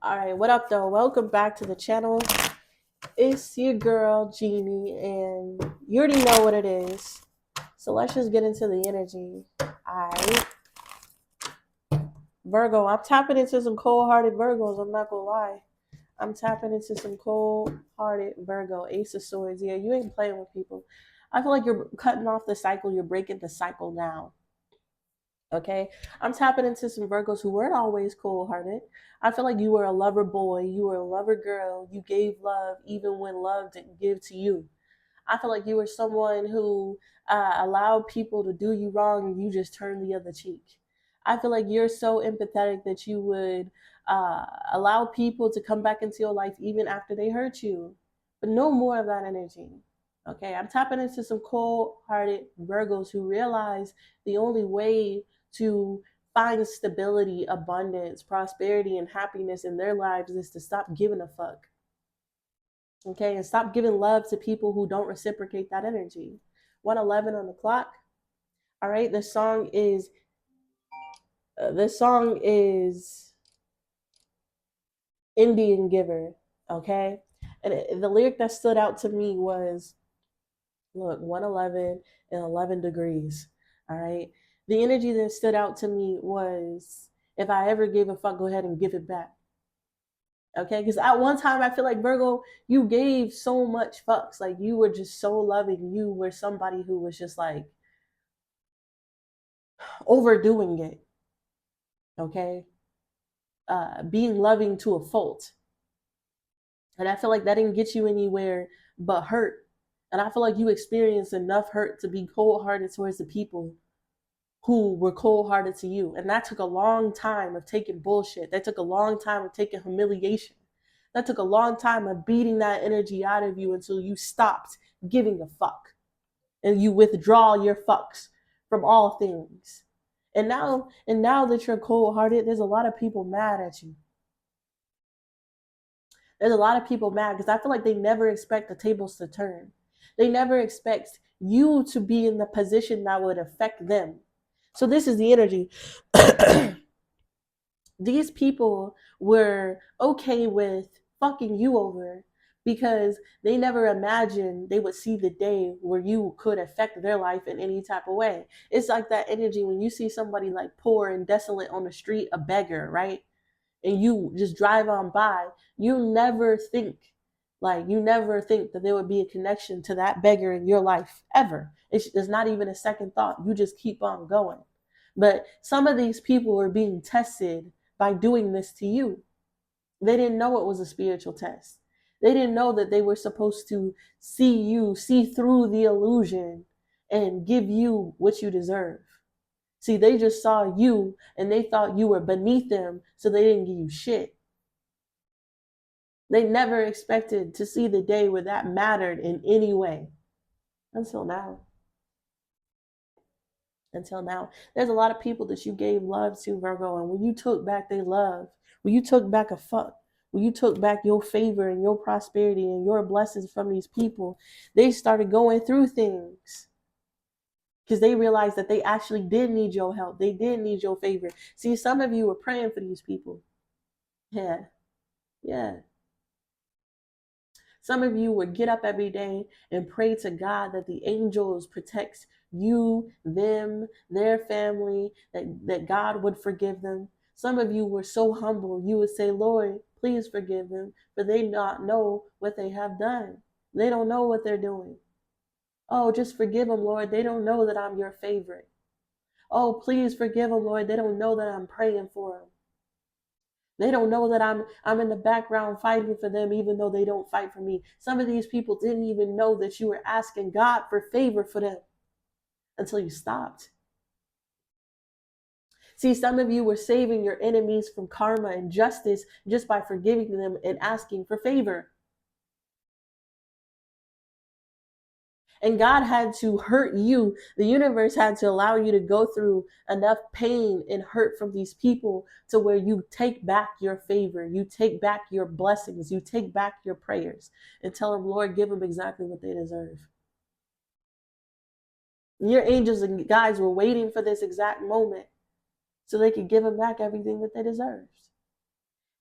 All right, what up, though? Welcome back to the channel. It's your girl, Jeannie, and you already know what it is. So let's just get into the energy. All right. Virgo, I'm tapping into some cold-hearted Virgos. I'm not going to lie. I'm tapping into some cold-hearted Virgo. Ace of Swords. Yeah, you ain't playing with people. I feel like you're cutting off the cycle. You're breaking the cycle now. Okay, I'm tapping into some Virgos who weren't always cold-hearted. I feel like you were a lover boy, you were a lover girl, you gave love even when love didn't give to you. I feel like you were someone who allowed people to do you wrong and you just turned the other cheek. I feel like you're so empathetic that you would allow people to come back into your life even after they hurt you. But no more of that energy. Okay, I'm tapping into some cold-hearted Virgos who realize the only way to find stability, abundance, prosperity, and happiness in their lives is to stop giving a fuck. Okay, and stop giving love to people who don't reciprocate that energy. 1:11 on the clock. All right, this song is Indian Giver. Okay, and the lyric that stood out to me was, look, 1:11 and 11 degrees. All right, the energy that stood out to me was, if I ever gave a fuck, go ahead and give it back. Okay, because at one time I feel like, Virgo, you gave so much fucks. Like, you were just so loving. You were somebody who was just like overdoing it. Okay, being loving to a fault, and I feel like that didn't get you anywhere but hurt. And I feel like you experienced enough hurt to be cold-hearted towards the people who were cold-hearted to you, and that took a long time of taking bullshit. That took a long time of taking humiliation. That took a long time of beating that energy out of you until you stopped giving a fuck and you withdraw your fucks from all things. And now that you're cold-hearted, there's a lot of people mad at you. There's a lot of people mad because I feel like they never expect the tables to turn. They never expect you to be in the position that would affect them. So this is the energy. These people were okay with fucking you over because they never imagined they would see the day where you could affect their life in any type of way. It's like that energy when you see somebody like poor and desolate on the street, a beggar, right? And you just drive on by, you never think that there would be a connection to that beggar in your life ever. It's not even a second thought. You just keep on going. But some of these people are being tested by doing this to you. They didn't know it was a spiritual test. They didn't know that they were supposed to see through the illusion and give you what you deserve. See, they just saw you and they thought you were beneath them, so they didn't give you shit. They never expected to see the day where that mattered in any way. Until now. There's a lot of people that you gave love to, Virgo, and when you took back their love, when you took back a fuck, when you took back your favor and your prosperity and your blessings from these people, they started going through things because they realized that they actually did need your help. They did need your favor. See, some of you were praying for these people. Yeah. Some of you would get up every day and pray to God that the angels protect you, them, their family, that God would forgive them. Some of you were so humble, you would say, Lord, please forgive them, but they not know what they have done. They don't know what they're doing. Oh, just forgive them, Lord. They don't know that I'm your favorite. Oh, please forgive them, Lord. They don't know that I'm praying for them. They don't know that I'm in the background fighting for them, even though they don't fight for me. Some of these people didn't even know that you were asking God for favor for them until you stopped. See, some of you were saving your enemies from karma and justice just by forgiving them and asking for favor. And God had to hurt you. The universe had to allow you to go through enough pain and hurt from these people to where you take back your favor, you take back your blessings, you take back your prayers, and tell them, Lord, give them exactly what they deserve. Your angels and guides were waiting for this exact moment so they could give them back everything that they deserved.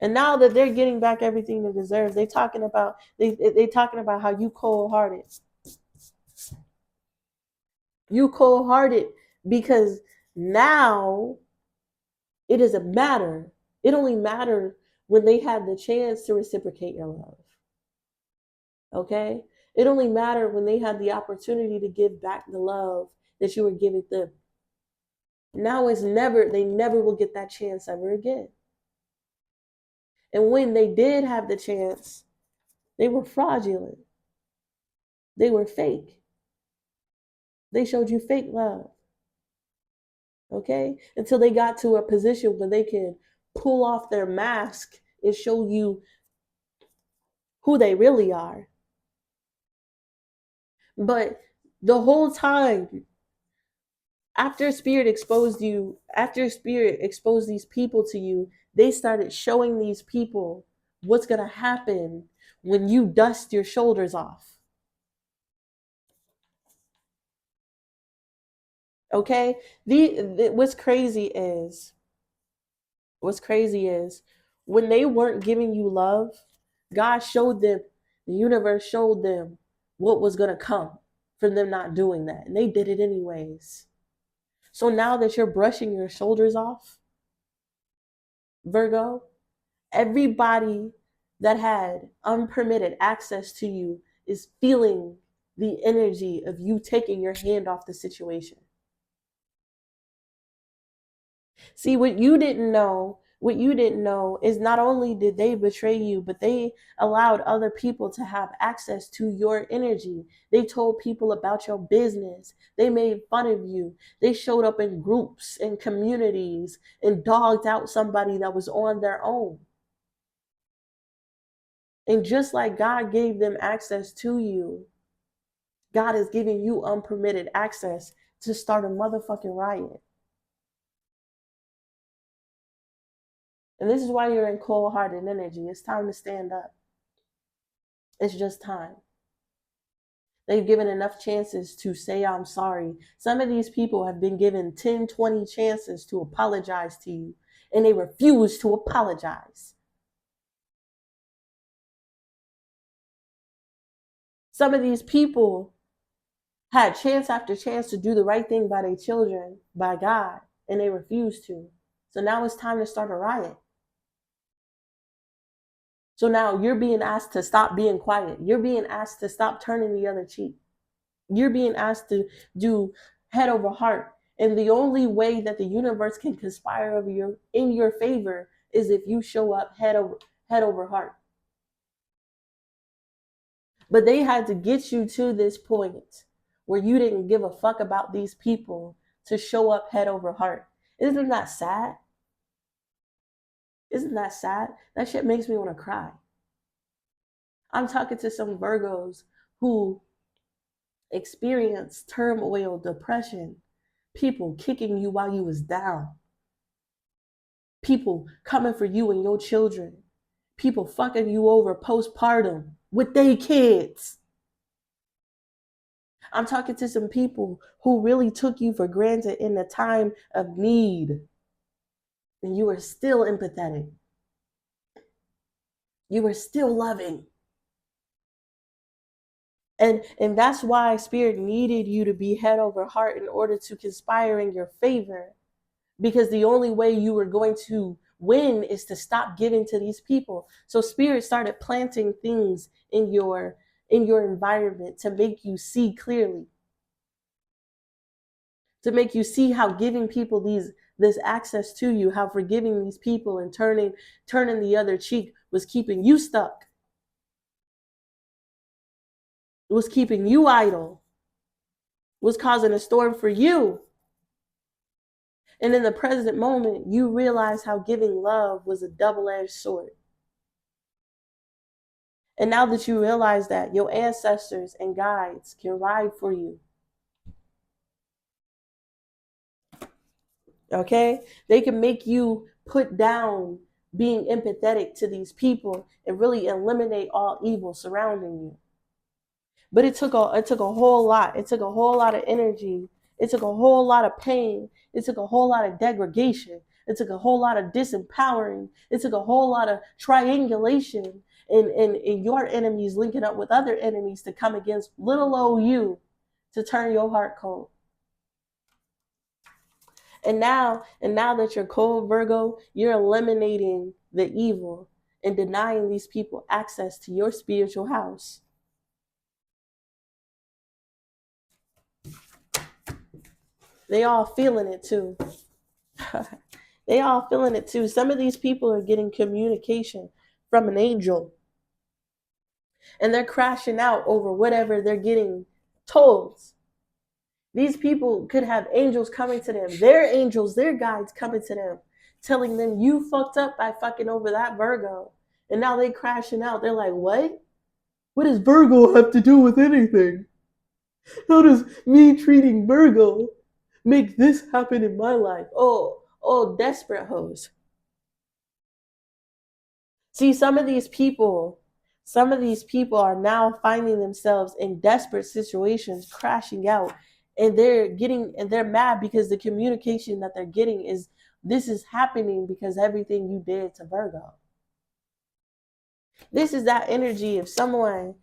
And now that they're getting back everything they deserve, they talking about how you cold-hearted. You cold-hearted because now it doesn't matter. It only mattered when they had the chance to reciprocate your love. Okay? It only mattered when they had the opportunity to give back the love that you were giving them. Now they never will get that chance ever again. And when they did have the chance, they were fraudulent. They were fake. They showed you fake love. Okay? Until they got to a position where they can pull off their mask and show you who they really are. But the whole time, after Spirit exposed these people to you, they started showing these people what's going to happen when you dust your shoulders off. Okay? What's crazy is when they weren't giving you love, God showed them, the universe showed them what was going to come from them not doing that. And they did it anyways. So now that you're brushing your shoulders off, Virgo, everybody that had unpermitted access to you is feeling the energy of you taking your hand off the situation. See, what you didn't know is not only did they betray you, but they allowed other people to have access to your energy. They told people about your business. They made fun of you. They showed up in groups and communities and dogged out somebody that was on their own. And just like God gave them access to you, God is giving you unpermitted access to start a motherfucking riot. And this is why you're in cold-hearted energy. It's time to stand up. It's just time. They've given enough chances to say, I'm sorry. Some of these people have been given 10, 20 chances to apologize to you, and they refuse to apologize. Some of these people had chance after chance to do the right thing by their children, by God, and they refused to. So now it's time to start a riot. So now you're being asked to stop being quiet. You're being asked to stop turning the other cheek. You're being asked to do head over heart. And the only way that the universe can conspire in your favor is if you show up head over heart. But they had to get you to this point where you didn't give a fuck about these people to show up head over heart. Isn't that sad? Isn't that sad? That shit makes me want to cry. I'm talking to some Virgos who experience turmoil, depression, people kicking you while you was down, people coming for you and your children, people fucking you over postpartum with their kids. I'm talking to some people who really took you for granted in the time of need, and you were still empathetic. You were still loving. And that's why Spirit needed you to be head over heart in order to conspire in your favor. Because the only way you were going to win is to stop giving to these people. So Spirit started planting things in your environment to make you see clearly. To make you see how giving people this access to you, how forgiving these people and turning the other cheek was keeping you stuck. It was keeping you idle. It was causing a storm for you. And in the present moment, you realize how giving love was a double-edged sword. And now that you realize that, your ancestors and guides can ride for you. Okay? They can make you put down being empathetic to these people and really eliminate all evil surrounding you. But it took a whole lot. It took a whole lot of energy. It took a whole lot of pain. It took a whole lot of degradation It took a whole lot of disempowering. It took a whole lot of triangulation and your enemies linking up with other enemies to come against little old you to turn your heart cold. And now that you're cold, Virgo, you're eliminating the evil and denying these people access to your spiritual house. They all feeling it too. They all feeling it too. Some of these people are getting communication from an angel. And they're crashing out over whatever they're getting told. These people could have angels coming to them. Their angels, their guides coming to them, telling them, you fucked up by fucking over that Virgo. And now they crashing out. They're like, what? What does Virgo have to do with anything? How does me treating Virgo make this happen in my life? Oh, desperate hoes. See, some of these people are now finding themselves in desperate situations, crashing out, and they're mad because the communication that they're getting is, this is happening because everything you did to Virgo. This is that energy of someone,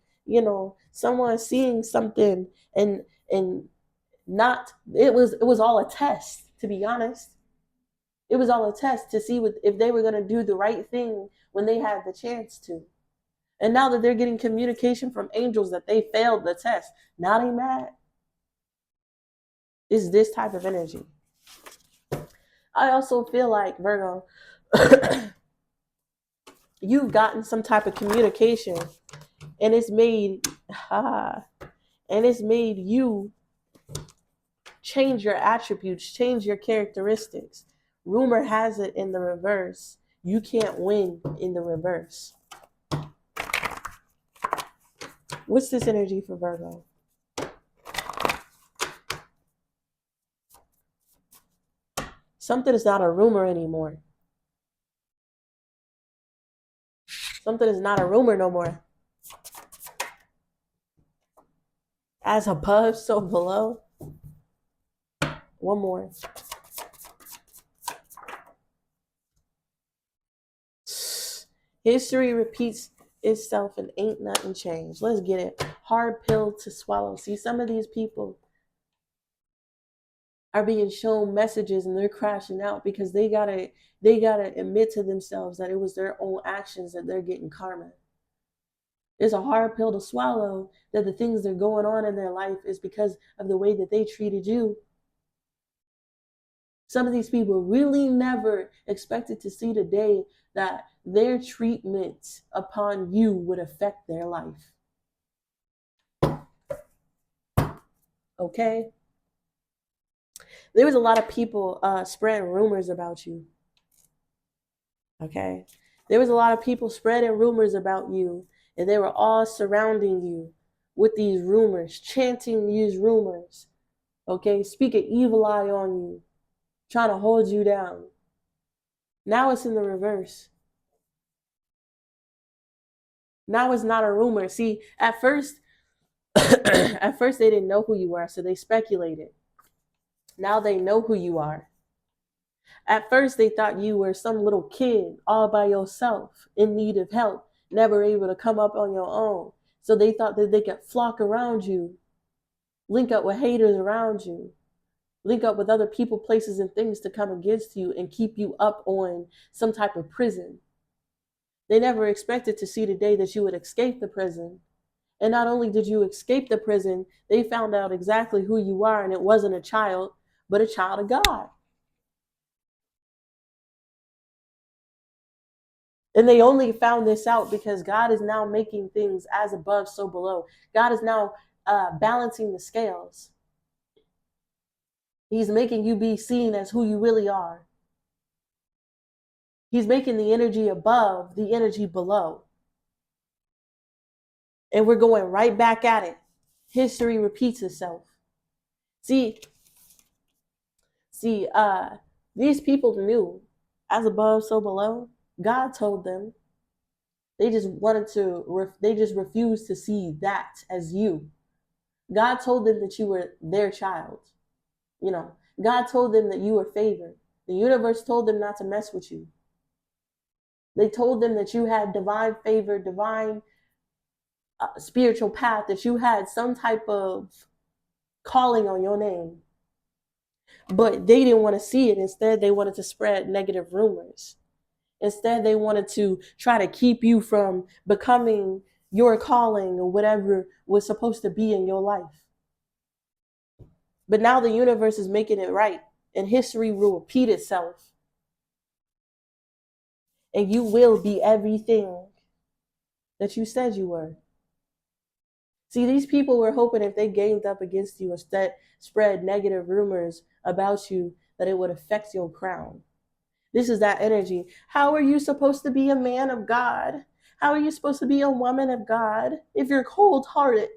someone seeing something and not, it was all a test, to be honest. It was all a test to see if they were going to do the right thing when they had the chance to. And now that they're getting communication from angels that they failed the test, now they mad. It's this type of energy. I also feel like, Virgo, you've gotten some type of communication and it's made you change your attributes, change your characteristics. Rumor has it in the reverse, you can't win in the reverse. What's this energy for Virgo? Something is not a rumor anymore. Something is not a rumor no more. As above, so below. One more. History repeats itself and ain't nothing changed. Let's get it. Hard pill to swallow. See, some of these people are being shown messages and they're crashing out because they gotta admit to themselves that it was their own actions that they're getting karma. It's a hard pill to swallow that the things that are going on in their life is because of the way that they treated you. Some of these people really never expected to see the day that their treatment upon you would affect their life. Okay? There was a lot of people spreading rumors about you. Okay? There was a lot of people spreading rumors about you, and they were all surrounding you with these rumors, chanting these rumors. Okay? Speaking evil eye on you, trying to hold you down. Now it's in the reverse. Now it's not a rumor. See, at first they didn't know who you were, so they speculated. Now they know who you are. At first they thought you were some little kid all by yourself, in need of help, never able to come up on your own. So they thought that they could flock around you, link up with haters around you, link up with other people, places, and things to come against you and keep you up on some type of prison. They never expected to see the day that you would escape the prison. And not only did you escape the prison, they found out exactly who you are, and it wasn't a child, but a child of God. And they only found this out because God is now making things as above, so below. God is now balancing the scales. He's making you be seen as who you really are. He's making the energy above the energy below. And we're going right back at it. History repeats itself. See, these people knew, as above, so below. God told them. They just refused to see that as you. God told them that you were their child. God told them that you were favored. The universe told them not to mess with you. They told them that you had divine favor, divine spiritual path, that you had some type of calling on your name. But they didn't want to see it. Instead, they wanted to spread negative rumors. Instead, they wanted to try to keep you from becoming your calling or whatever was supposed to be in your life. But now the universe is making it right, and history will repeat itself. And you will be everything that you said you were. See, these people were hoping if they ganged up against you and spread negative rumors about you, that it would affect your crown. This is that energy. How are you supposed to be a man of God? How are you supposed to be a woman of God if you're cold-hearted?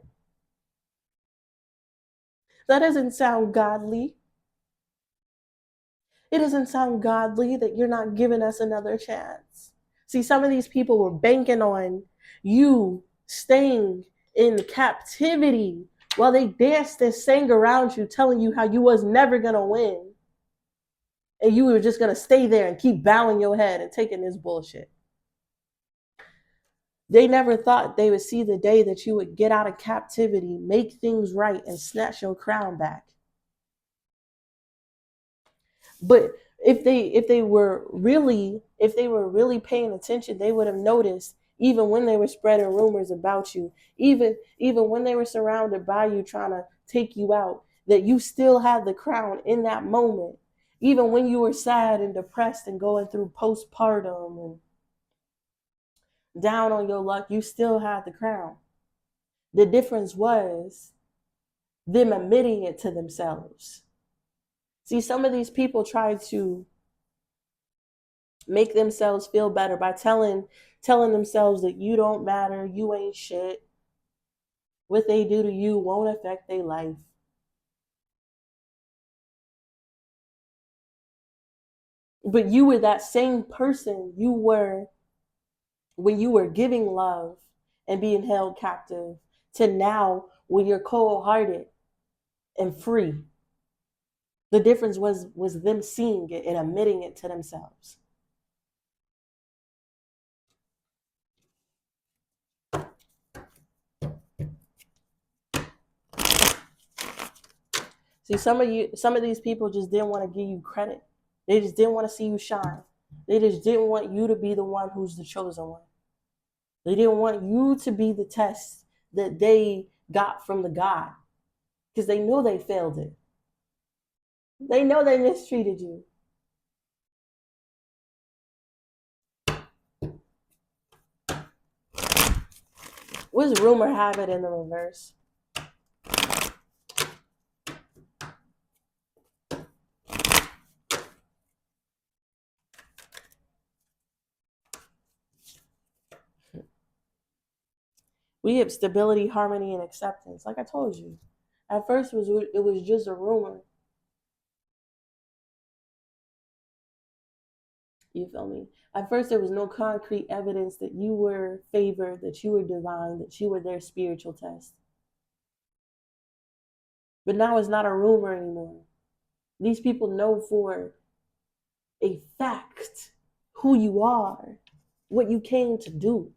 That doesn't sound godly. It doesn't sound godly that you're not giving us another chance. See, some of these people were banking on you staying in captivity while they danced and sang around you, telling you how you was never going to win. And you were just going to stay there and keep bowing your head and taking this bullshit. They never thought they would see the day that you would get out of captivity, make things right, and snatch your crown back. But if they were really paying attention, they would have noticed, even when they were spreading rumors about you, even when they were surrounded by you trying to take you out, that you still had the crown in that moment. Even when you were sad and depressed and going through postpartum and down on your luck, you still had the crown. The difference was them admitting it to themselves. See, some of these people try to make themselves feel better by telling themselves that you don't matter, you ain't shit. What they do to you won't affect their life. But you were that same person you were when you were giving love and being held captive, to now when you're cold-hearted and free. The difference was them seeing it and admitting it to themselves. See, some of these people just didn't want to give you credit. They just didn't want to see you shine. They just didn't want you to be the one who's the chosen one. They didn't want you to be the test that they got from the God, because they know they failed it. They know they mistreated you. What's rumor have it in the reverse? We have stability, harmony, and acceptance. Like I told you, at first it was just a rumor. You feel me? At first there was no concrete evidence that you were favored, that you were divine, that you were their spiritual test. But now it's not a rumor anymore. These people know for a fact who you are, what you came to do,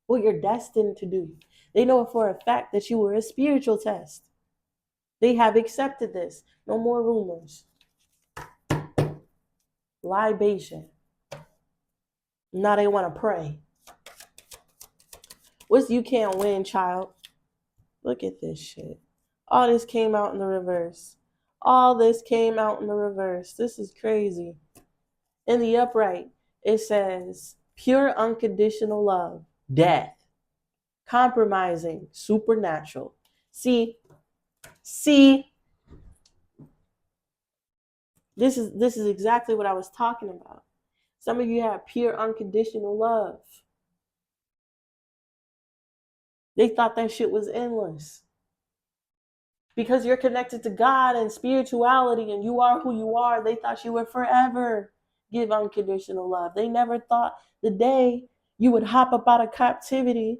what you're destined to do. They know for a fact that you were a spiritual test. They have accepted this. No more rumors. Libation. Now they want to pray. What's you can't win, child? Look at this shit. All this came out in the reverse. All this came out in the reverse. This is crazy. In the upright, it says pure unconditional love, death, compromising, supernatural. See, this is exactly what I was talking about. Some of you have pure unconditional love. They thought that shit was endless. Because you're connected to God and spirituality and you are who you are, they thought you would forever give unconditional love. They never thought the day you would hop up out of captivity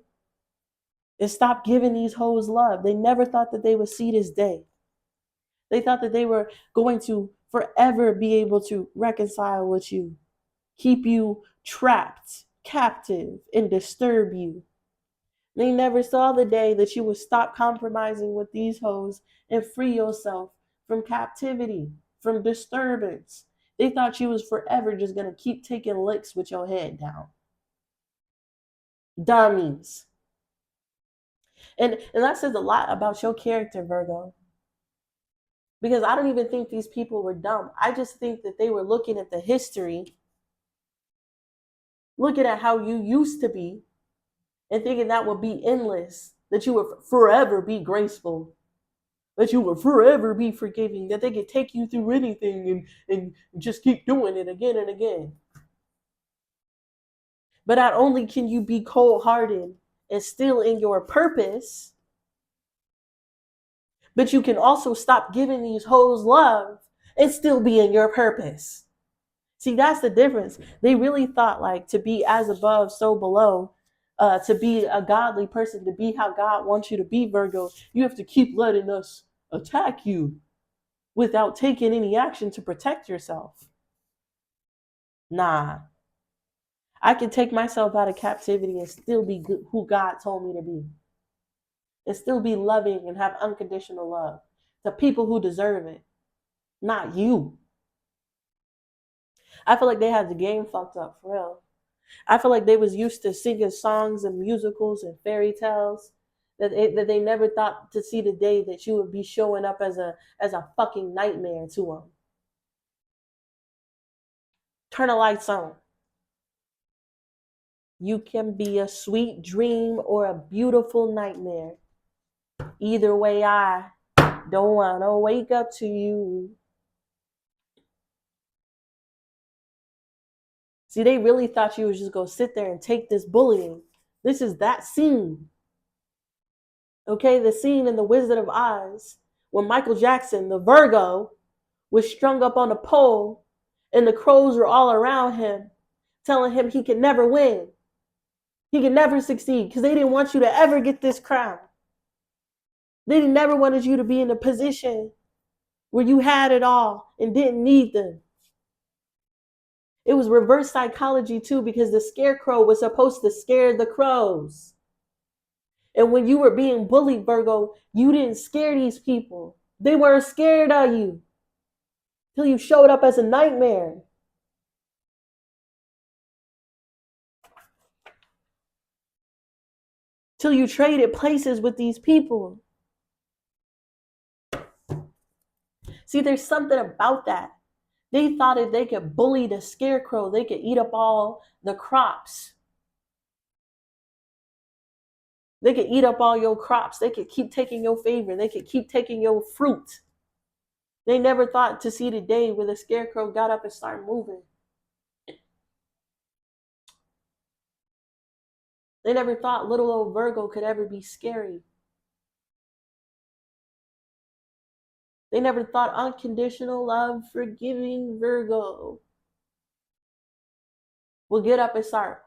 and stop giving these hoes love. They never thought that they would see this day. They thought that they were going to forever be able to reconcile with you, keep you trapped, captive, and disturb you. They never saw the day that you would stop compromising with these hoes and free yourself from captivity, from disturbance. They thought you was forever just going to keep taking licks with your head down. Dummies. And that says a lot about your character, Virgo. Because I don't even think these people were dumb. I just think that they were looking at the history, looking at how you used to be, and thinking that would be endless, that you would forever be graceful, that you would forever be forgiving, that they could take you through anything and just keep doing it again and again. But not only can you be cold-hearted and still in your purpose, but you can also stop giving these hoes love and still be in your purpose. See, that's the difference. They really thought like to be as above, so below, to be a godly person, to be how God wants you to be, Virgo, you have to keep letting us attack you without taking any action to protect yourself. Nah. I can take myself out of captivity and still be good, who God told me to be. And still be loving and have unconditional love to people who deserve it, not you. I feel like they had the game fucked up, for real. I feel like they was used to singing songs and musicals and fairy tales that they never thought to see the day that you would be showing up as a fucking nightmare to them. Turn the lights on. You can be a sweet dream or a beautiful nightmare. Either way, I don't want to wake up to you. See, they really thought you was just going to sit there and take this bullying. This is that scene. Okay, the scene in The Wizard of Oz when Michael Jackson, the Virgo, was strung up on a pole and the crows were all around him, telling him he could never win. He could never succeed because they didn't want you to ever get this crown. They never wanted you to be in a position where you had it all and didn't need them. It was reverse psychology too, because the scarecrow was supposed to scare the crows. And when you were being bullied, Virgo, you didn't scare these people. They weren't scared of you till you showed up as a nightmare. Till you traded places with these people. See, there's something about that. They thought if they could bully the scarecrow, they could eat up all the crops. They could eat up all your crops. They could keep taking your favor. They could keep taking your fruit. They never thought to see the day where the scarecrow got up and started moving. They never thought little old Virgo could ever be scary. They never thought unconditional love, forgiving Virgo will get up and start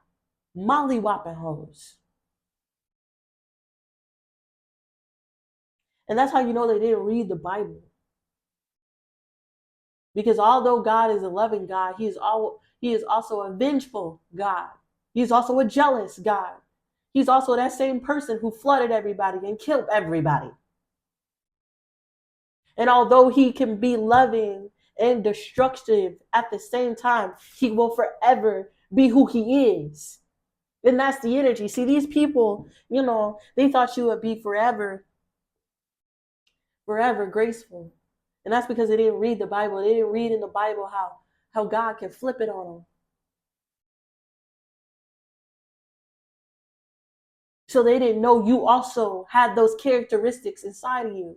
mollywopping hoes. And that's how you know they didn't read the Bible. Because although God is a loving God, he is also a vengeful God. He's also a jealous God. He's also that same person who flooded everybody and killed everybody. And although he can be loving and destructive at the same time, he will forever be who he is. And that's the energy. See, these people, they thought you would be forever graceful. And that's because they didn't read the Bible. They didn't read in the Bible how God can flip it on them. So they didn't know you also had those characteristics inside of you.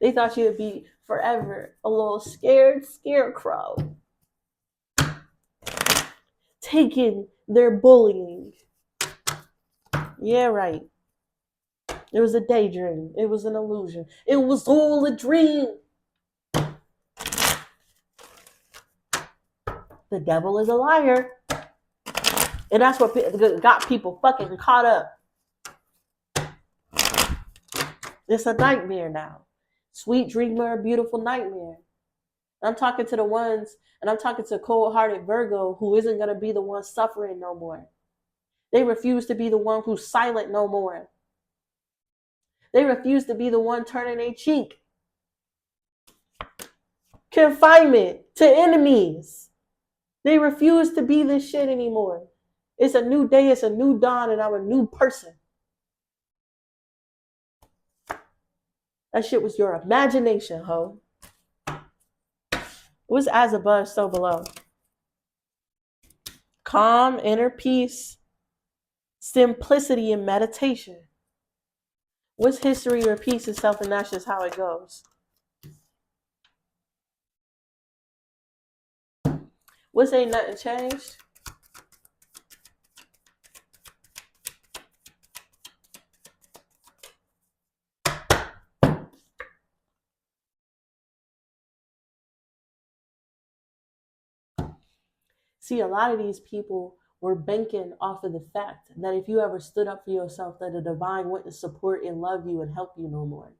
They thought you would be forever a little scared scarecrow, taking their bullying. Yeah, right. It was a daydream. It was an illusion. It was all a dream. The devil is a liar. And that's what got people fucking caught up. It's a nightmare now. Sweet dreamer, beautiful nightmare. I'm talking to the ones, and I'm talking to cold-hearted Virgo who isn't going to be the one suffering no more. They refuse to be the one who's silent no more. They refuse to be the one turning a cheek. Confinement to enemies. They refuse to be this shit anymore. It's a new day, it's a new dawn, and I'm a new person. That shit was your imagination, ho. It was as above, so below. Calm, inner peace, simplicity, and meditation. What's history repeats itself, and that's just how it goes. What's ain't nothing changed? See, a lot of these people were banking off of the fact that if you ever stood up for yourself, that the divine wouldn't support and love you and help you no more.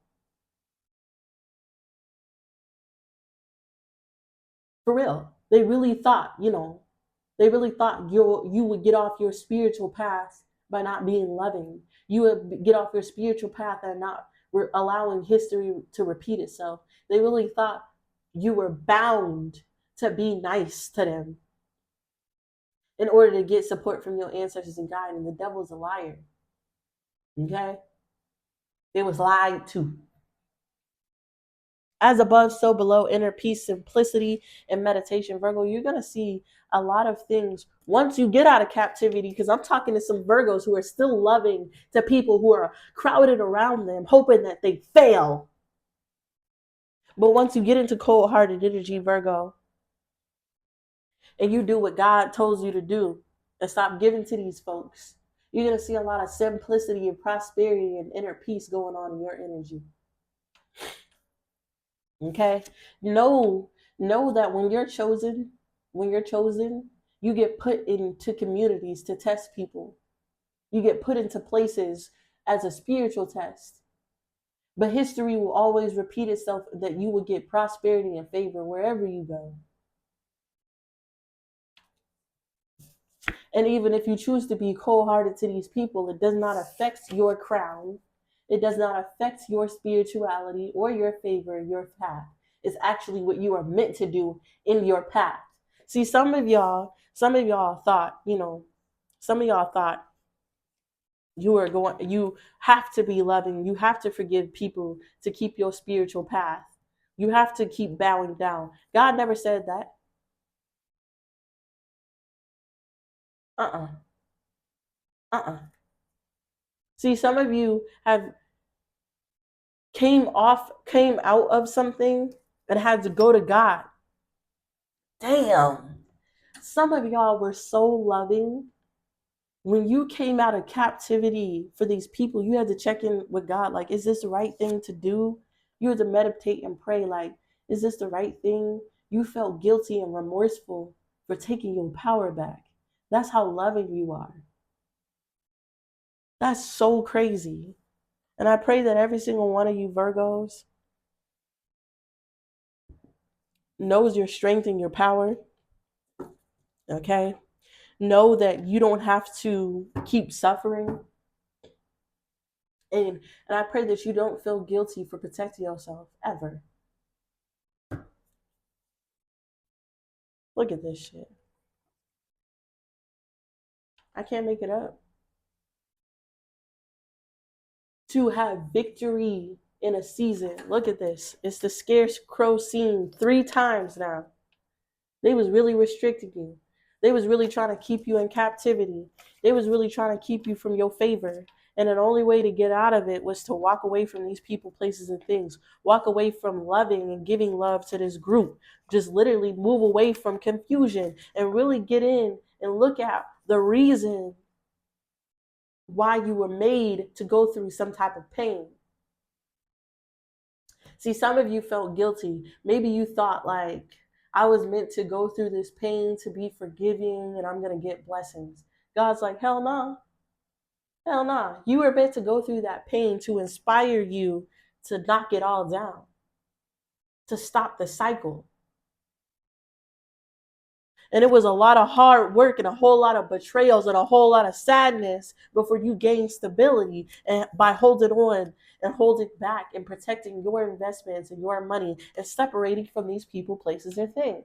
For real. They really thought, you would get off your spiritual path by not being loving. You would get off your spiritual path and not allowing history to repeat itself. They really thought you were bound to be nice to them in order to get support from your ancestors and God. And the devil's a liar. Okay? It was lied to. As above, so below, inner peace, simplicity, and meditation. Virgo, you're going to see a lot of things once you get out of captivity, because I'm talking to some Virgos who are still loving to people who are crowded around them, hoping that they fail. But once you get into cold-hearted energy, Virgo, and you do what God told you to do and stop giving to these folks, you're going to see a lot of simplicity and prosperity and inner peace going on in your energy. Okay? Know that when you're chosen, you get put into communities to test people. You get put into places as a spiritual test. But history will always repeat itself that you will get prosperity and favor wherever you go. And even if you choose to be cold-hearted to these people, it does not affect your crown. It does not affect your spirituality or your favor, your path. It's actually what you are meant to do in your path. See, some of y'all thought you have to be loving. You have to forgive people to keep your spiritual path. You have to keep bowing down. God never said that. See, some of you have came out of something and had to go to God. Damn. Some of y'all were so loving. When you came out of captivity for these people, you had to check in with God. Like, is this the right thing to do? You had to meditate and pray. Like, is this the right thing? You felt guilty and remorseful for taking your power back. That's how loving you are. That's so crazy. And I pray that every single one of you Virgos knows your strength and your power. Okay? Know that you don't have to keep suffering. And I pray that you don't feel guilty for protecting yourself ever. Look at this shit. I can't make it up. To have victory in a season. Look at this. It's the scarecrow scene 3 times now. They was really restricting you. They was really trying to keep you in captivity. They was really trying to keep you from your favor. And the only way to get out of it was to walk away from these people, places, and things. Walk away from loving and giving love to this group. Just literally move away from confusion and really get in and look at the reason why you were made to go through some type of pain. See, some of you felt guilty. Maybe you thought like, I was meant to go through this pain to be forgiving and I'm going to get blessings. God's like, hell no. Hell no. You were meant to go through that pain to inspire you to knock it all down. to stop the cycle. And it was a lot of hard work and a whole lot of betrayals and a whole lot of sadness before you gain stability, and by holding on and holding back and protecting your investments and your money and separating from these people, places, and things.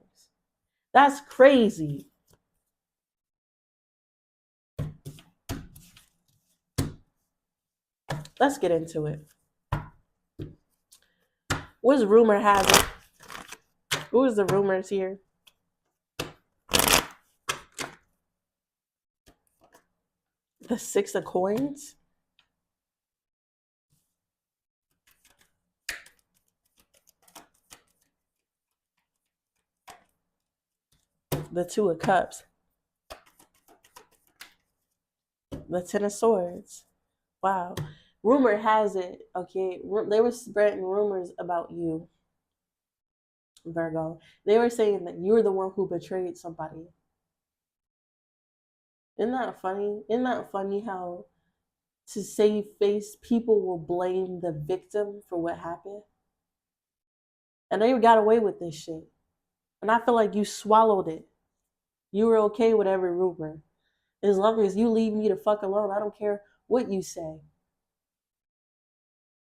That's crazy. Let's get into it. What's rumor has it? Who is the rumors here? The 6 of coins. The 2 of cups. The 10 of swords. Wow. Rumor has it, okay, they were spreading rumors about you, Virgo. They were saying that you're the one who betrayed somebody. Isn't that funny? Isn't that funny how, to save face, people will blame the victim for what happened? And they got away with this shit. And I feel like you swallowed it. You were okay with every rumor. As long as you leave me the fuck alone, I don't care what you say.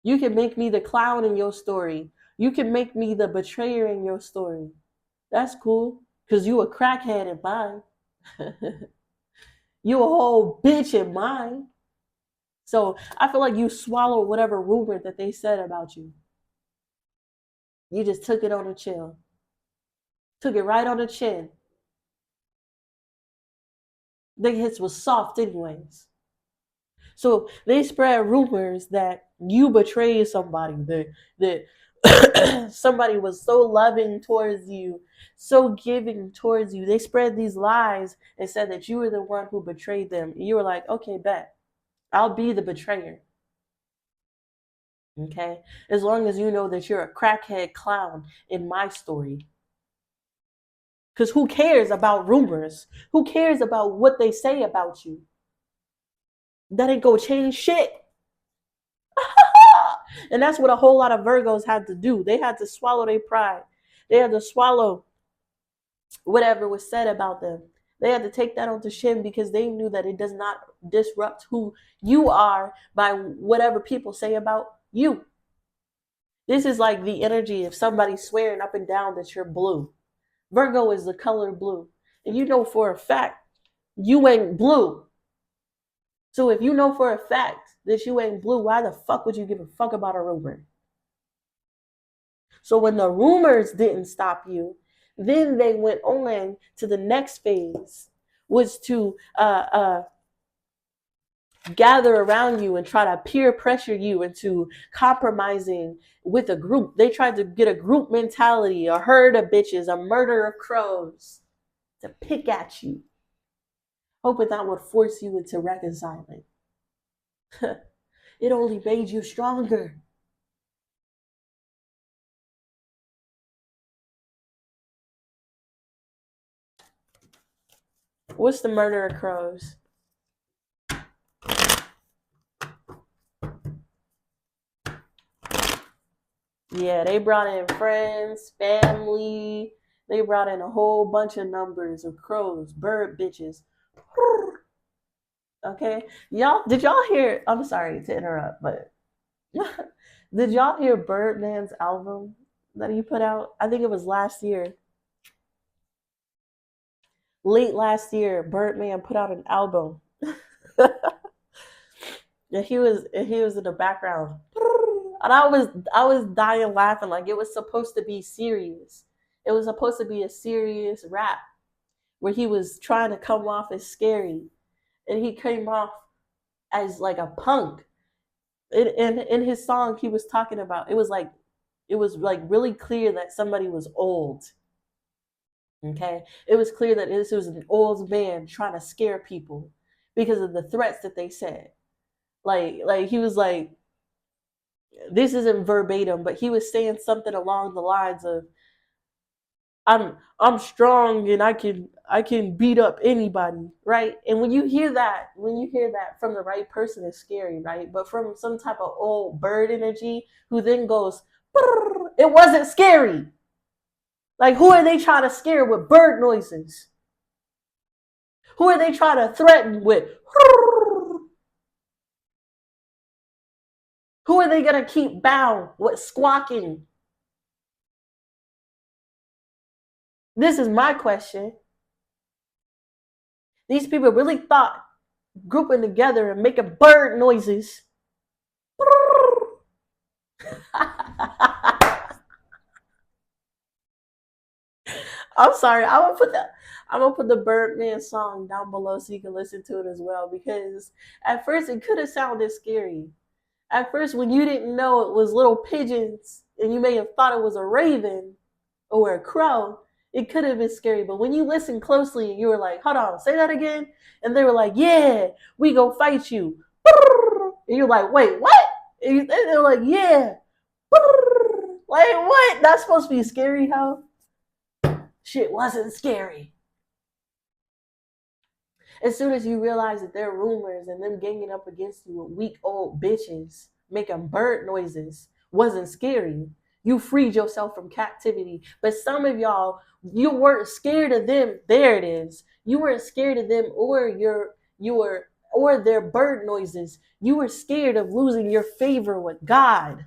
You can make me the clown in your story. You can make me the betrayer in your story. That's cool, because you a crackhead in mine. You a whole bitch in mine. So I feel like you swallowed whatever rumor that they said about you. You just took it on the chill. Took it right on the chin. The hits was soft anyways. So they spread rumors that you betrayed somebody, that somebody was so loving towards you, so giving towards you. They spread these lies and said that you were the one who betrayed them. You were like, okay, bet. I'll be the betrayer. Okay? As long as you know that you're a crackhead clown in my story. Because who cares about rumors? Who cares about what they say about you? That ain't gonna change shit. And that's what a whole lot of Virgos had to do. They had to swallow their pride. They had to swallow whatever was said about them. They had to take that on the chin because they knew that it does not disrupt who you are by whatever people say about you. This is like the energy of somebody swearing up and down that you're blue. Virgo is the color blue. And you know for a fact you ain't blue. So if you know for a fact that you ain't blue, why the fuck would you give a fuck about a rumor? So when the rumors didn't stop you, then they went on to the next phase, was to gather around you and try to peer pressure you into compromising with a group. They tried to get a group mentality, a herd of bitches, a murder of crows to pick at you, hoping that would force you into reconciling. It only made you stronger. What's the murder of crows? Yeah, they brought in friends, family. They brought in a whole bunch of numbers of crows, bird bitches. Okay, did y'all hear? I'm sorry to interrupt, but did y'all hear Birdman's album that he put out? I think it was last year. Late last year, Birdman put out an album. And he was in the background. And I was dying laughing, like it was supposed to be serious. It was supposed to be a serious rap where he was trying to come off as scary. And he came off as like a punk. In his song he was talking about, it was like really clear that somebody was old. Okay? It was clear that this was an old man trying to scare people because of the threats that they said. Like he was like, this isn't verbatim, but he was saying something along the lines of, I'm strong and I can beat up anybody, right? And when you hear that from the right person, it's scary, right? But from some type of old bird energy who then goes It wasn't scary. Like, who are they trying to scare with bird noises? Who are they trying to threaten with? Who are they going to keep bound with squawking? This is my question. These people really thought grouping together and making bird noises. I'm sorry. I'm gonna put the Birdman song down below so you can listen to it as well, because at first it could have sounded scary. At first, when you didn't know it was little pigeons and you may have thought it was a raven or a crow, it could have been scary. But when you listened closely and you were like, hold on, say that again. And they were like, yeah, we go fight you. And you're like, wait, what? And they're like, yeah. Like, what? That's supposed to be scary, how? Shit wasn't scary. As soon as you realize that they're rumors and them ganging up against you with weak old bitches making bird noises wasn't scary, you freed yourself from captivity. But some of y'all, you weren't scared of them. There it is. You weren't scared of them or their bird noises. You were scared of losing your favor with God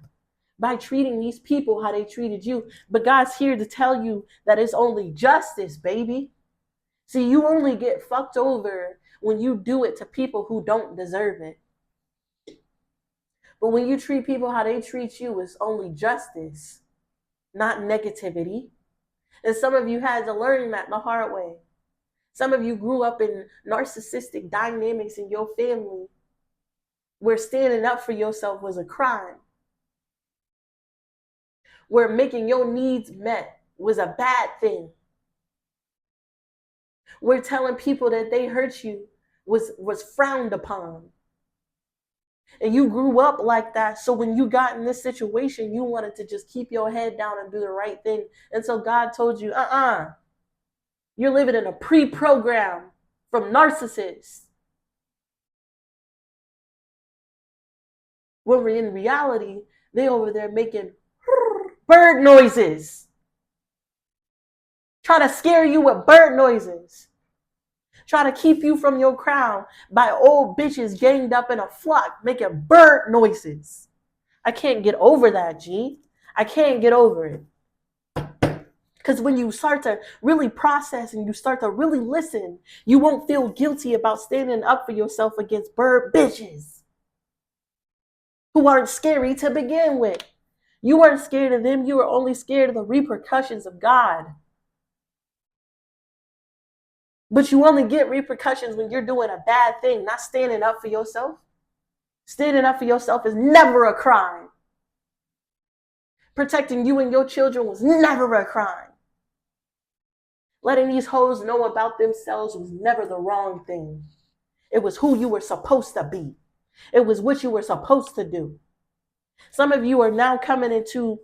by treating these people how they treated you. But God's here to tell you that it's only justice, baby. See, you only get fucked over when you do it to people who don't deserve it. But when you treat people how they treat you, it's only justice, not negativity. And some of you had to learn that the hard way. Some of you grew up in narcissistic dynamics in your family where standing up for yourself was a crime, where making your needs met was a bad thing, where telling people that they hurt you was frowned upon. And you grew up like that. So when you got in this situation, you wanted to just keep your head down and do the right thing. And so God told you, you're living in a pre-program from narcissists. When we're in reality, they over there making bird noises. Trying to scare you with bird noises. Trying to keep you from your crown by old bitches ganged up in a flock making bird noises. I can't get over that, G. I can't get over it. Because when you start to really process and you start to really listen, you won't feel guilty about standing up for yourself against bird bitches who aren't scary to begin with. You weren't scared of them. You were only scared of the repercussions of God. But you only get repercussions when you're doing a bad thing, not standing up for yourself. Standing up for yourself is never a crime. Protecting you and your children was never a crime. Letting these hoes know about themselves was never the wrong thing. It was who you were supposed to be. It was what you were supposed to do. Some of you are now coming into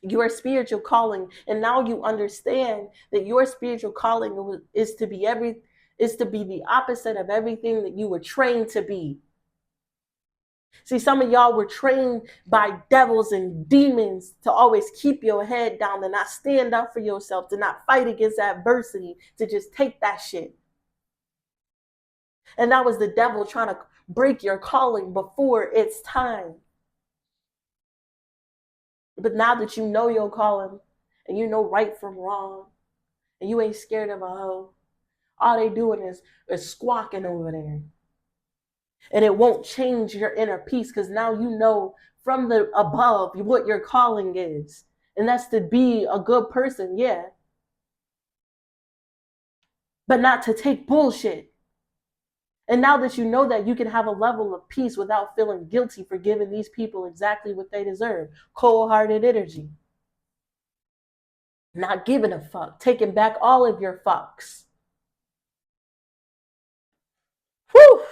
your spiritual calling, and now you understand that your spiritual calling is to be the opposite of everything that you were trained to be. See, some of y'all were trained by devils and demons to always keep your head down, to not stand up for yourself, to not fight against adversity, to just take that shit. And that was the devil trying to break your calling before it's time. But now that you know your calling and you know right from wrong and you ain't scared of a hoe, all they doing is squawking over there. And it won't change your inner peace because now you know from the above what your calling is. And that's to be a good person, yeah. But not to take bullshit. And now that you know that, you can have a level of peace without feeling guilty for giving these people exactly what they deserve. Cold-hearted energy. Not giving a fuck. Taking back all of your fucks. Whew.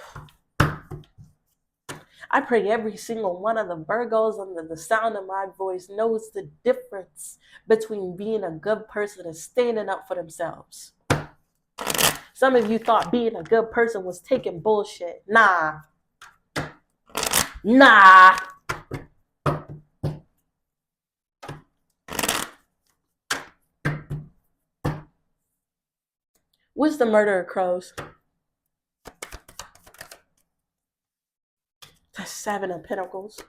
I pray every single one of the Virgos under the sound of my voice knows the difference between being a good person and standing up for themselves. Some of you thought being a good person was taking bullshit. Nah. What's the murder of crows? The Seven of Pentacles.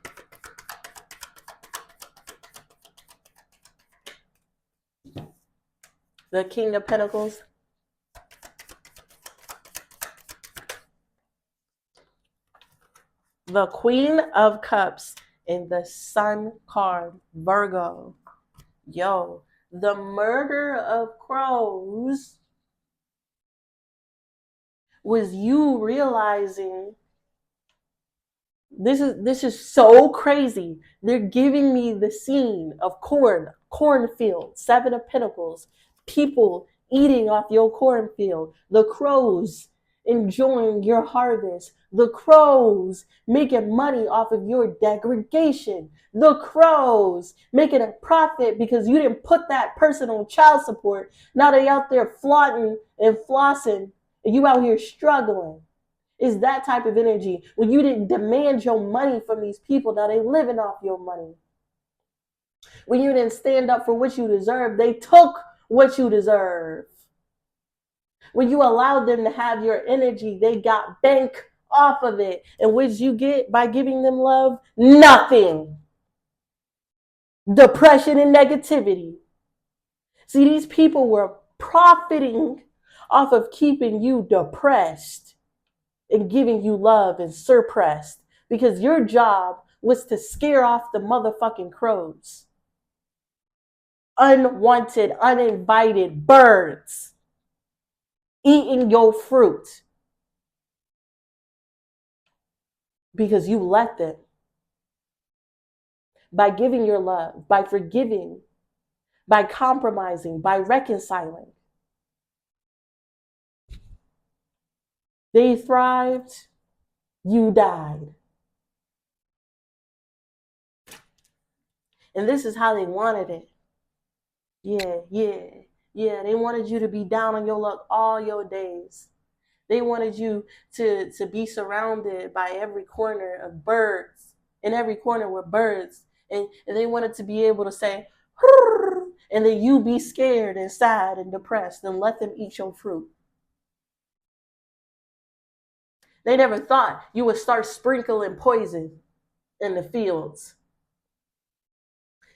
The King of Pentacles. The Queen of Cups. And the Sun card, Virgo. Yo, the murder of crows was you realizing this is so crazy. They're giving me the scene of cornfield, Seven of Pentacles, people eating off your cornfield, the crows enjoying your harvest, the crows making money off of your degradation, the crows making a profit because you didn't put that person on child support. Now they out there flaunting and flossing, and you out here struggling. Is that type of energy. When you didn't demand your money from these people, now they living off your money. When you didn't stand up for what you deserve, they took what you deserve. When you allowed them to have your energy, they got bank off of it. And what did you get by giving them love? Nothing. Depression and negativity. See, these people were profiting off of keeping you depressed and giving you love and suppressed, because your job was to scare off the motherfucking crows. Unwanted, uninvited birds eating your fruit because you let them. By giving your love, by forgiving, by compromising, by reconciling. They thrived, you died. And this is how they wanted it. Yeah. They wanted you to be down on your luck all your days. They wanted you to be surrounded by every corner of birds. In every corner were birds. And they wanted to be able to say, and then you be scared and sad and depressed and let them eat your fruit. They never thought you would start sprinkling poison in the fields.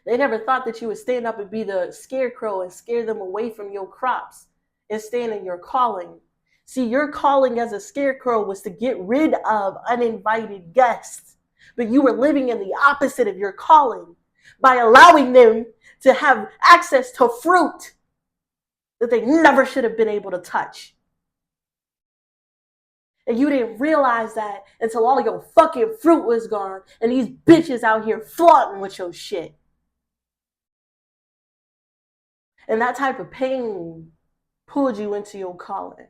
They never thought that you would stand up and be the scarecrow and scare them away from your crops and stand in your calling. See, your calling as a scarecrow was to get rid of uninvited guests, but you were living in the opposite of your calling by allowing them to have access to fruit that they never should have been able to touch. And you didn't realize that until all your fucking fruit was gone and these bitches out here flaunting with your shit. And that type of pain pulled you into your calling.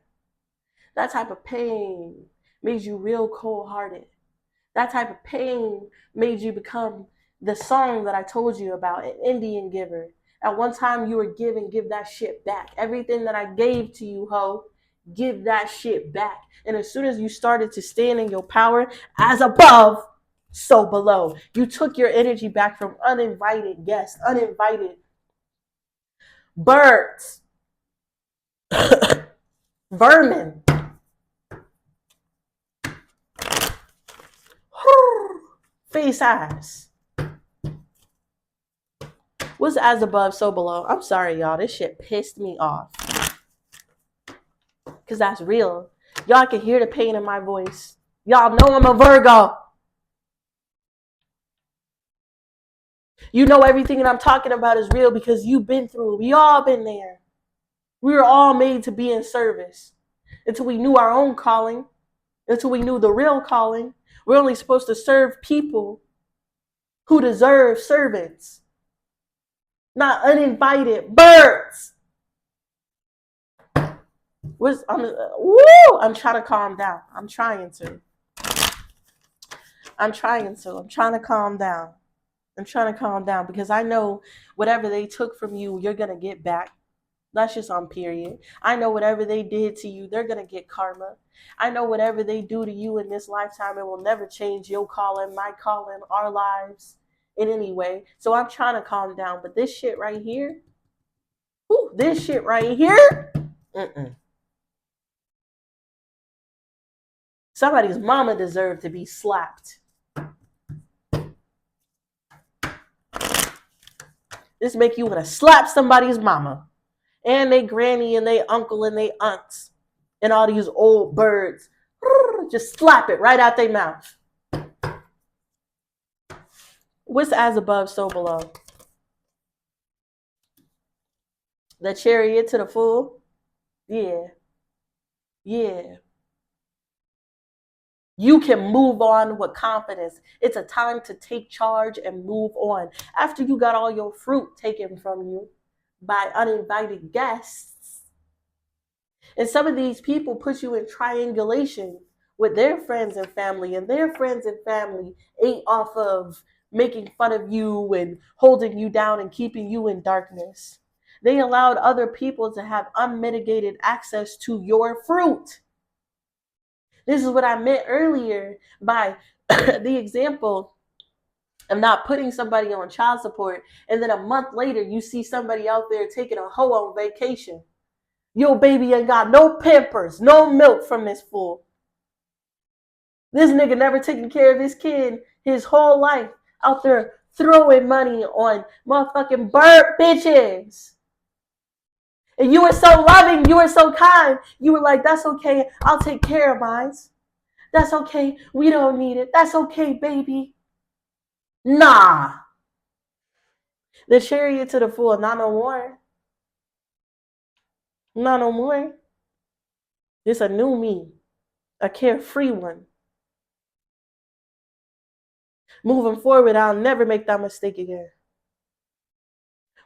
That type of pain made you real cold-hearted. That type of pain made you become the song that I told you about, an Indian giver. At one time you were give that shit back. Everything that I gave to you, ho, give that shit back. And as soon as you started to stand in your power, as above, so below. You took your energy back from uninvited guests, uninvited birds, vermin. Face eyes. What's as above, so below? I'm sorry, y'all. This shit pissed me off. Because that's real. Y'all can hear the pain in my voice. Y'all know I'm a Virgo. You know everything that I'm talking about is real because you've been through it. We all been there. We were all made to be in service until we knew our own calling, until we knew the real calling. We're only supposed to serve people who deserve servants, not uninvited birds. I'm trying to calm down. I'm trying to calm down. I'm trying to calm down because I know whatever they took from you, you're going to get back. That's just on period. I know whatever they did to you, they're going to get karma. I know whatever they do to you in this lifetime, it will never change your calling, my calling, our lives in any way. So I'm trying to calm down. But this shit right here, mm-mm. Somebody's mama deserved to be slapped. This make you want to slap somebody's mama and they granny and they uncle and they aunts and all these old birds. Just slap it right out their mouth. What's as above, so below? The Chariot to the Fool? Yeah. Yeah. You can move on with confidence. It's a time to take charge and move on. After you got all your fruit taken from you by uninvited guests, and some of these people put you in triangulation with their friends and family, and their friends and family ate off of making fun of you and holding you down and keeping you in darkness. They allowed other people to have unmitigated access to your fruit. This is what I meant earlier by the example of not putting somebody on child support, and then a month later you see somebody out there taking a hoe on vacation. Your baby ain't got no Pampers, no milk from this fool. This nigga never taking care of his kid his whole life, out there throwing money on motherfucking bird bitches. And you were so loving, you were so kind. You were like, that's okay, I'll take care of mine. That's okay, we don't need it. That's okay, baby. Nah. The Chariot to the Fool, not no more. Not no more. It's a new me, a carefree one. Moving forward, I'll never make that mistake again.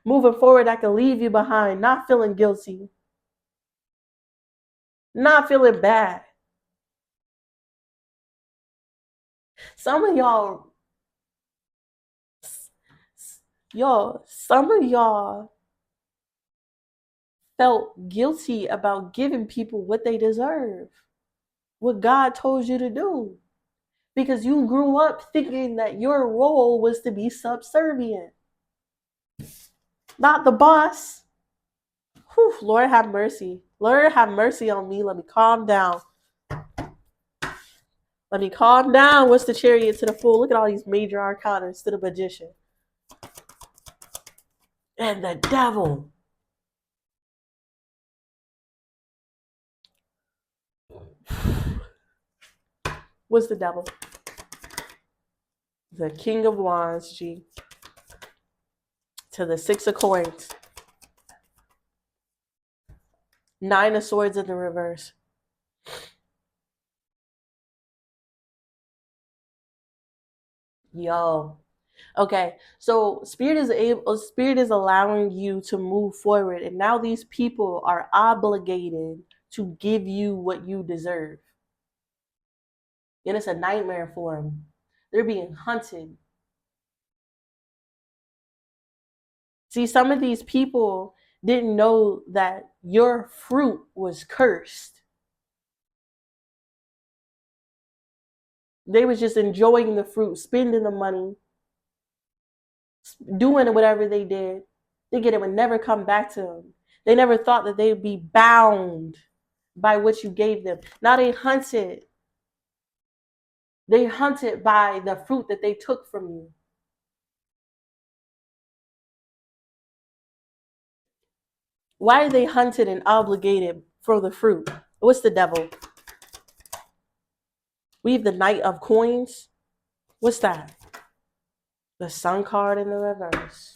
Moving forward, I can leave you behind, not feeling guilty, not feeling bad. Some of y'all, some of y'all felt guilty about giving people what they deserve, what God told you to do, because you grew up thinking that your role was to be subservient, not the boss. Whew, Lord have mercy. Lord have mercy on me. Let me calm down. Let me calm down. What's the Chariot to the Fool? Look at all these major arcanas to the Magician. And the Devil. What's the Devil? The King of Wands, G. To the Six of Coins. Nine of Swords in the reverse. Yo. Okay, so Spirit is allowing you to move forward, and now these people are obligated to give you what you deserve. And it's a nightmare for them. They're being hunted. See, some of these people didn't know that your fruit was cursed. They was just enjoying the fruit, spending the money, doing whatever they did. Thinking it would never come back to them. They never thought that they would be bound by what you gave them. Now they hunted. They hunted by the fruit that they took from you. Why are they hunted and obligated for the fruit? What's the Devil? We have the Knight of Coins. What's that? The Sun card in the reverse.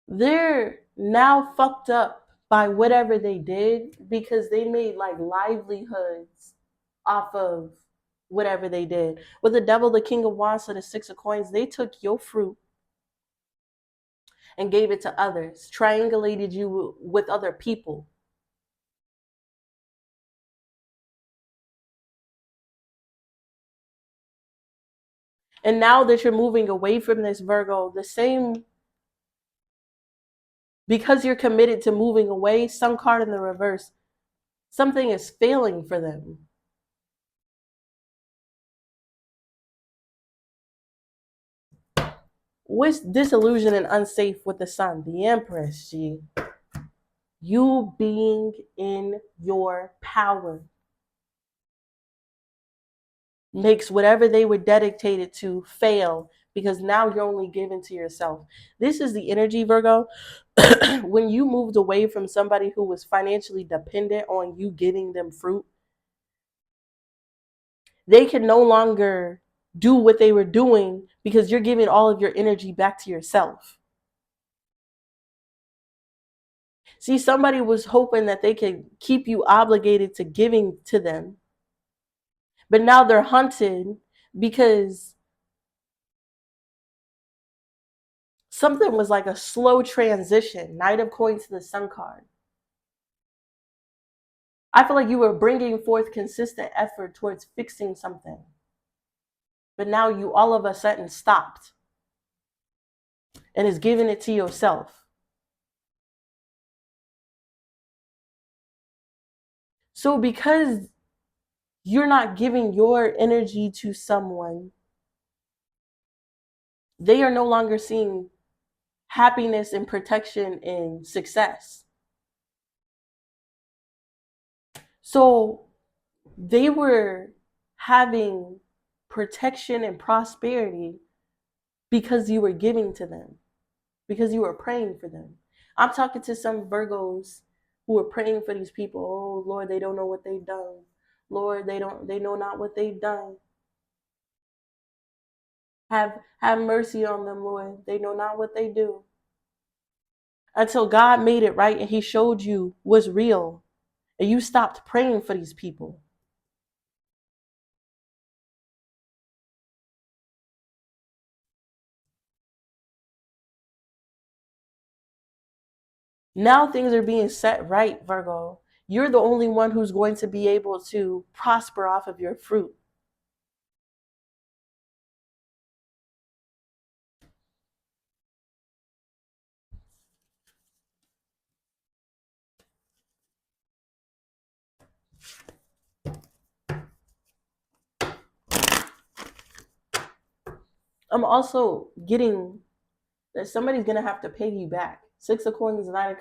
They're now fucked up by whatever they did because they made like livelihoods off of whatever they did. With the Devil, the King of Wands, and the Six of Coins, they took your fruit and gave it to others, triangulated you with other people. And now that you're moving away from this, Virgo, the same, because you're committed to moving away, Sun card in the reverse, something is failing for them. What's disillusioned and unsafe with the sun? The empress, G. You being in your power makes whatever they were dedicated to fail, because now you're only giving to yourself. This is the energy, Virgo. When you moved away from somebody who was financially dependent on you giving them fruit, they can no longer do what they were doing because you're giving all of your energy back to yourself. See, somebody was hoping that they could keep you obligated to giving to them, but now they're hunted because something was like a slow transition. Knight of Coins to the Sun card. I feel like you were bringing forth consistent effort towards fixing something, but now you all of a sudden stopped and is giving it to yourself. So because you're not giving your energy to someone, they are no longer seeing happiness and protection and success. So they were having protection and prosperity because you were giving to them, because you were praying for them. I'm talking to some Virgos who are praying for these people. Oh Lord, they don't know what they've done. Lord, they know not what they've done. Have mercy on them, Lord. They know not what they do. Until God made it right and he showed you what's real, and you stopped praying for these people. Now things are being set right, Virgo. You're the only one who's going to be able to prosper off of your fruit. I'm also getting that somebody's going to have to pay you back. 6 of Coins, Knight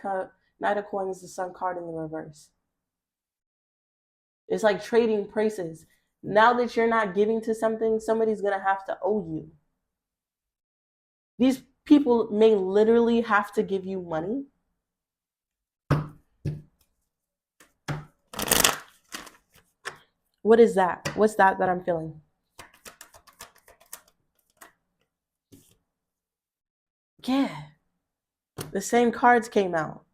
of Coins, the Sun card in the reverse. It's like trading prices. Now that you're not giving to something, somebody's going to have to owe you. These people may literally have to give you money. What is that? What's that I'm feeling? Yeah. The same cards came out.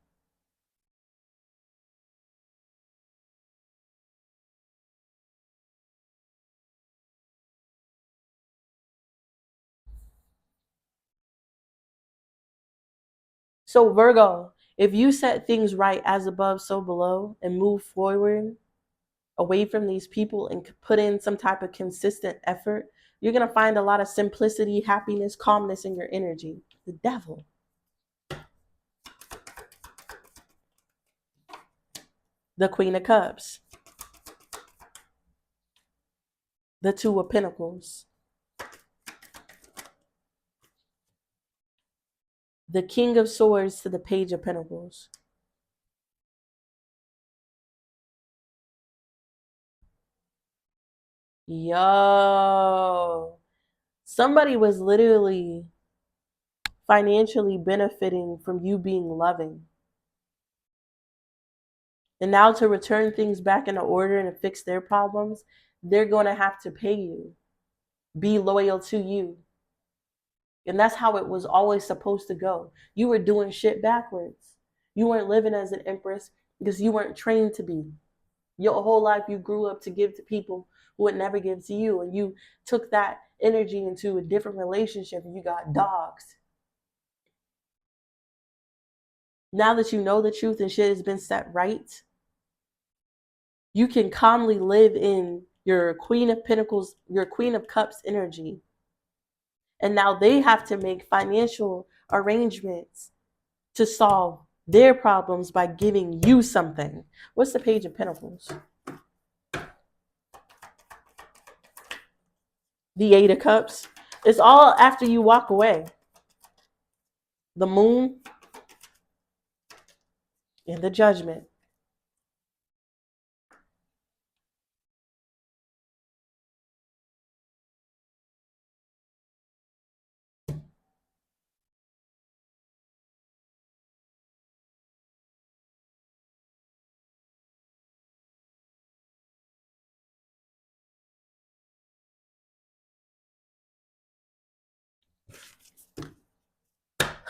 So Virgo, if you set things right as above, so below, and move forward away from these people and put in some type of consistent effort, you're going to find a lot of simplicity, happiness, calmness in your energy. The Devil. The Queen of Cups. The Two of Pentacles. The King of Swords to the Page of Pentacles. Yo. Somebody was literally financially benefiting from you being loving. And now to return things back into order and fix their problems, they're going to have to pay you. Be loyal to you. And that's how it was always supposed to go. You were doing shit backwards. You weren't living as an empress because you weren't trained to be. Your whole life you grew up to give to people who would never give to you. And you took that energy into a different relationship and you got dogs. Now that you know the truth and shit has been set right, you can calmly live in your Queen of Pentacles, your Queen of Cups energy. And now they have to make financial arrangements to solve their problems by giving you something. What's the Page of Pentacles? The Eight of Cups. It's all after you walk away. the moon, and the judgment.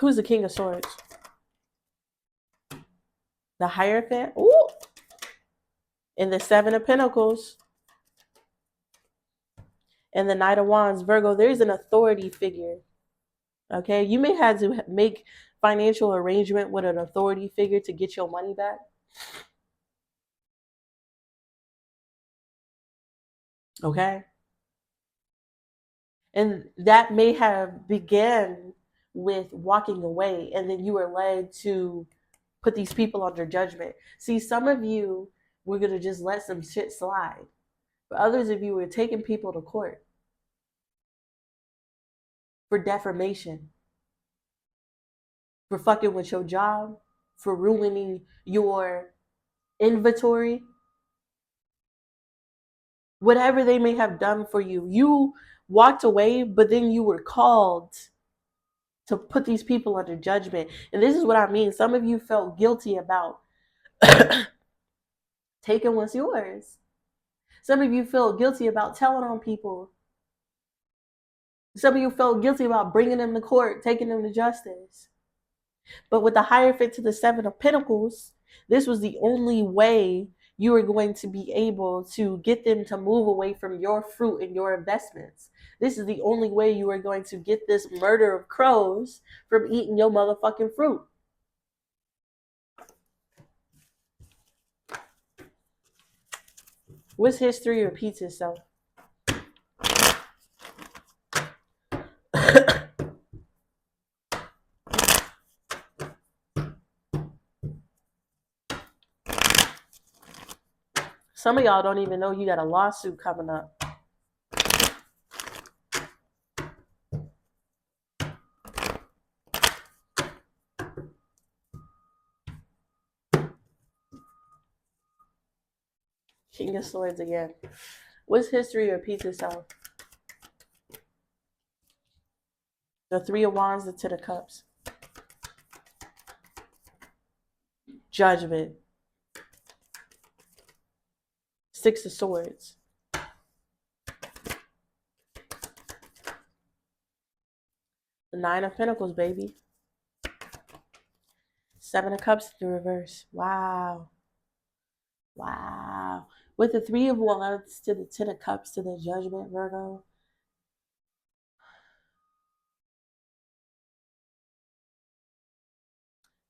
Who's the King of Swords? The Hierophant. Ooh. And the Seven of Pentacles. And the Knight of Wands. Virgo, there's an authority figure. Okay, you may have to make financial arrangement with an authority figure to get your money back. Okay. And that may have began with walking away, and then you were led to put these people under judgment. See, some of you were going to just let some shit slide. But others of you were taking people to court for defamation, for fucking with your job, for ruining your inventory. Whatever they may have done for you, you walked away, but then you were called to put these people under judgment. And this is what I mean. Some of you felt guilty about taking what's yours. Some of you felt guilty about telling on people. Some of you felt guilty about bringing them to court, taking them to justice. But with the Hierophant to the Seven of Pentacles, this was the only way you were going to be able to get them to move away from your fruit and your investments. This is the only way you are going to get this murder of crows from eating your motherfucking fruit. What's history repeats itself? Some of y'all don't even know you got a lawsuit coming up. King of Swords again. What's history repeats itself? The Three of Wands, the Ten of Cups. Judgment. Six of Swords. The Nine of Pentacles, baby. Seven of Cups in the reverse. Wow. Wow. With the Three of Wands to the Ten of Cups to the Judgment, Virgo.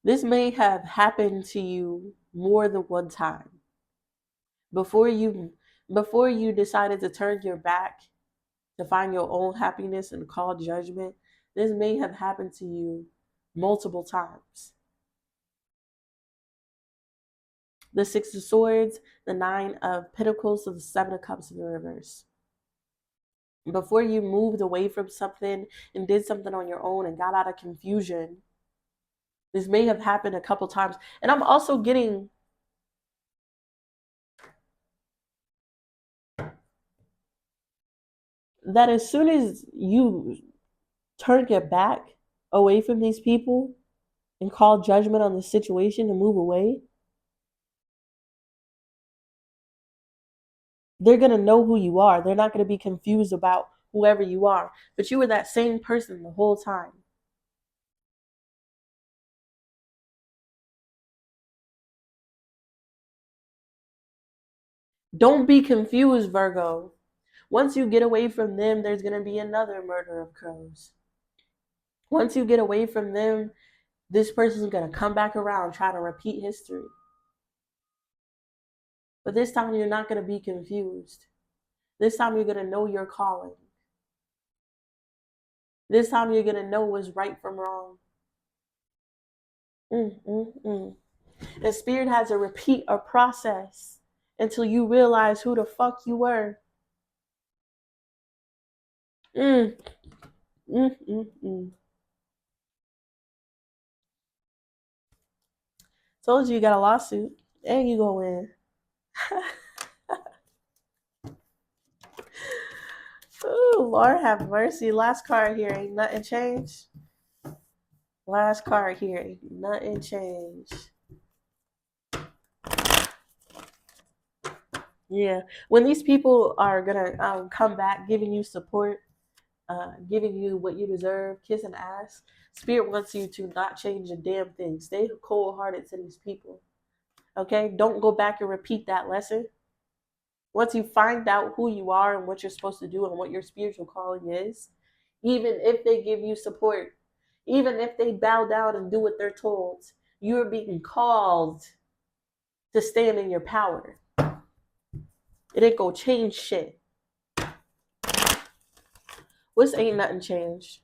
This may have happened to you more than one time. Before you decided to turn your back to find your own happiness and call judgment, this may have happened to you multiple times. The Six of Swords, the Nine of Pentacles, to the Seven of Cups in the reverse. Before you moved away from something and did something on your own and got out of confusion, this may have happened a couple times. And I'm also getting that as soon as you turn your back away from these people and call judgment on the situation and move away, they're going to know who you are. They're not going to be confused about whoever you are. But you were that same person the whole time. Don't be confused, Virgo. Once you get away from them, there's going to be another murder of crows. Once you get away from them, this person's going to come back around, try to repeat history. But this time, you're not going to be confused. This time, you're going to know your calling. This time, you're going to know what's right from wrong. The Spirit has to repeat a process until you realize who the fuck you were. Told you got a lawsuit. And you go win. Ooh, Lord have mercy. Last card here. Ain't nothing changed. Last card here. Ain't nothing changed. Yeah. When these people are going to come back giving you support, giving you what you deserve, kissing ass, Spirit wants you to not change a damn thing. Stay cold-hearted to these people. Okay? Don't go back and repeat that lesson. Once you find out who you are and what you're supposed to do and what your spiritual calling is, even if they give you support, even if they bow down and do what they're told, you're being called to stand in your power. It ain't gonna change shit. What's ain't nothing changed?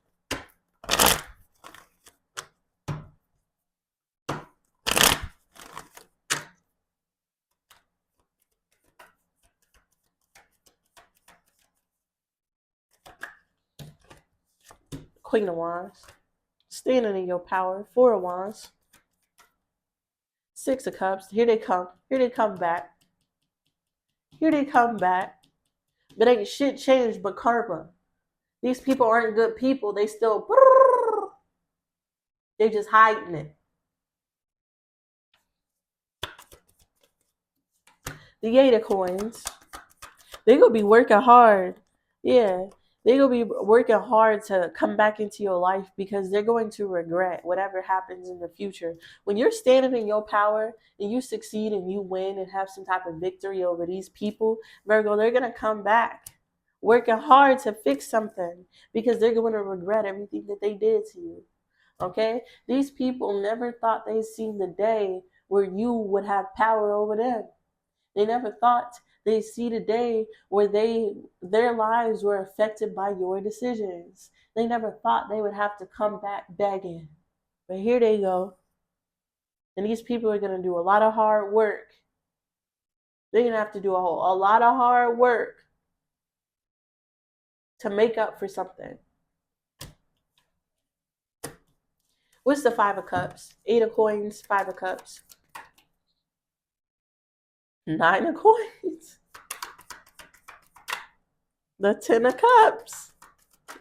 Queen of Wands. Standing in your power. Four of Wands. Six of Cups. Here they come. Here they come back. Here they come back. But ain't shit changed but karma. These people aren't good people. They still... They're just hiding it. The Eight of Coins. They're going to be working hard. Yeah. They're going to be working hard to come back into your life because they're going to regret whatever happens in the future. When you're standing in your power and you succeed and you win and have some type of victory over these people, Virgo, they're going to come back working hard to fix something because they're going to regret everything that they did to you. Okay? These people never thought they'd seen the day where you would have power over them. They never thought they'd see the day where their lives were affected by your decisions. They never thought they would have to come back begging. But here they go. And these people are going to do a lot of hard work. They're going to have to do a lot of hard work to make up for something. What's the Five of Cups? Eight of Coins, Five of Cups. Nine of Coins. The Ten of Cups.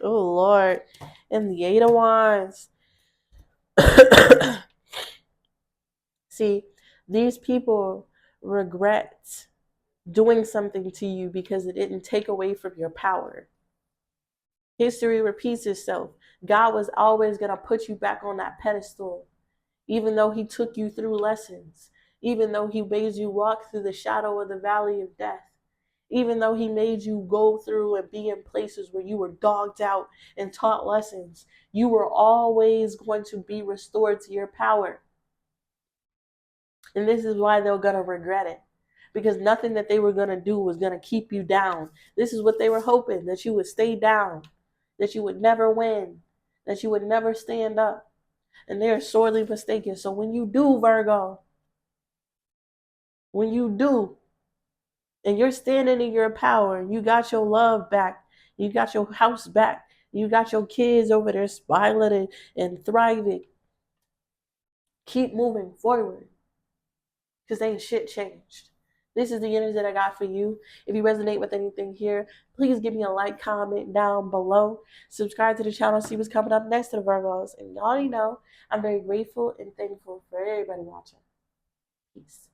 Oh, Lord. And the Eight of Wands. See, these people regret doing something to you because it didn't take away from your power. History repeats itself. God was always going to put you back on that pedestal, even though he took you through lessons, even though he made you walk through the shadow of the valley of death, even though he made you go through and be in places where you were dogged out and taught lessons. You were always going to be restored to your power. And this is why they're going to regret it. Because nothing that they were going to do was going to keep you down. This is what they were hoping, that you would stay down, that you would never win, that you would never stand up. And they are sorely mistaken. So when you do, Virgo, when you do, and you're standing in your power, you got your love back, you got your house back, you got your kids over there smiling and thriving, keep moving forward. Because ain't shit changed. This is the energy that I got for you. If you resonate with anything here, please give me a like, comment down below. Subscribe to the channel, see what's coming up next to the Virgos. And y'all already know I'm very grateful and thankful for everybody watching. Peace.